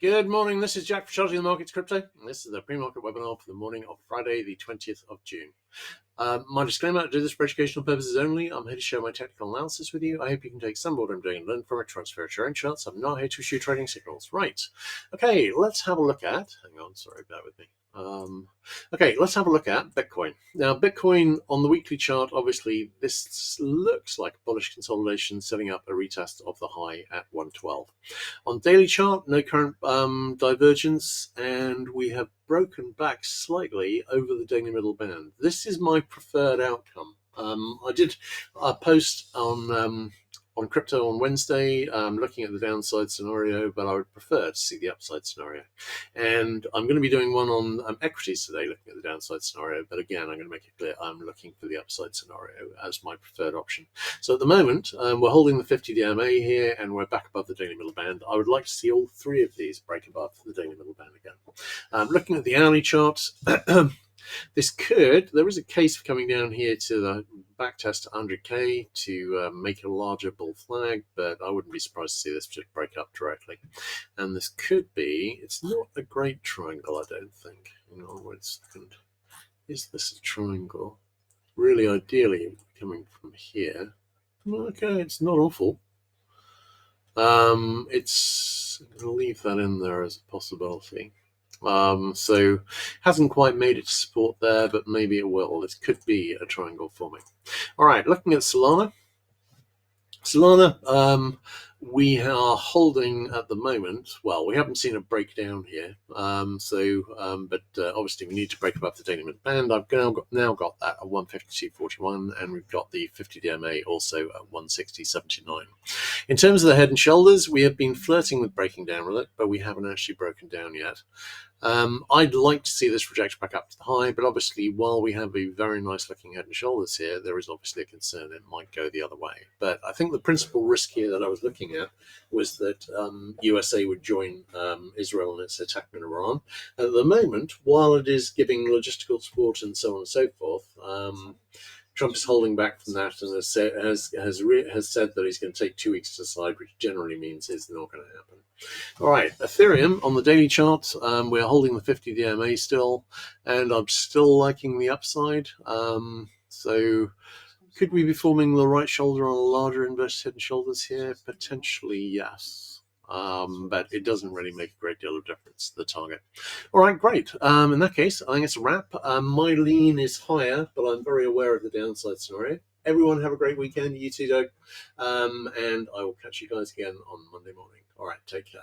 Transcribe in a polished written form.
Good morning, this is Jack for Charging the Markets Crypto. This is the pre-market webinar for the morning of Friday, the 20th of June. My disclaimer, I do this for educational purposes only. I'm here to share my technical analysis with you. I hope you can take some of what I'm doing and learn from it, transfer it to your own charts. I'm not here to issue trading signals. Right. Okay, let's have a look at, hang on, sorry, bear with me. Okay, let's have a look at Bitcoin. Now, Bitcoin on the weekly chart, obviously, this looks like a bullish consolidation, setting up a retest of the high at 112. On daily chart, no current divergence, and we have broken back slightly over the daily middle band. This is my preferred outcome. I did a post on crypto on Wednesday, looking at the downside scenario, but I would prefer to see the upside scenario. And I'm going to be doing one on equities today, looking at the downside scenario. But again, I'm going to make it clear I'm looking for the upside scenario as my preferred option. So at the moment, we're holding the 50 DMA here, and we're back above the daily middle band. I would like to see all three of these break above the daily middle band again. Looking at the hourly chart, there is a case for coming down here to the back test to 100k to make a larger bull flag, but I wouldn't be surprised to see this just break up directly. And this could be, it's not a great triangle, I don't think. Hang on, wait a second. Is this a triangle? Really, ideally, coming from here. Okay, it's not awful. I'm going to leave that in there as a possibility. So hasn't quite made it to support there, but maybe it will. This could be a triangle forming. All right, looking at Solana. We are holding at the moment. Well, we haven't seen a breakdown here. But obviously we need to break above the daily mid band. I've now got that at 152.41, and we've got the 50 DMA also at 160.79. In terms of the head and shoulders, we have been flirting with breaking down with it, but we haven't actually broken down yet. I'd like to see this reject back up to the high, but obviously while we have a very nice looking head and shoulders here, there is obviously a concern it might go the other way. But I think the principal risk here that I was looking at was that USA would join Israel in its attack on Iran. At the moment, while it is giving logistical support and so on and so forth, Trump is holding back from that and has said that he's going to take 2 weeks to decide, which generally means it's not going to happen. All right, Ethereum on the daily chart, we're holding the 50 DMA still, and I'm still liking the upside. So could we be forming the right shoulder on a larger inverted head and shoulders here? Potentially, yes. But it doesn't really make a great deal of difference to the target. All right, great. In that case, I think it's a wrap. My lean is higher, but I'm very aware of the downside scenario. Everyone have a great weekend. You too, Doug. And I will catch you guys again on Monday morning. All right, take care.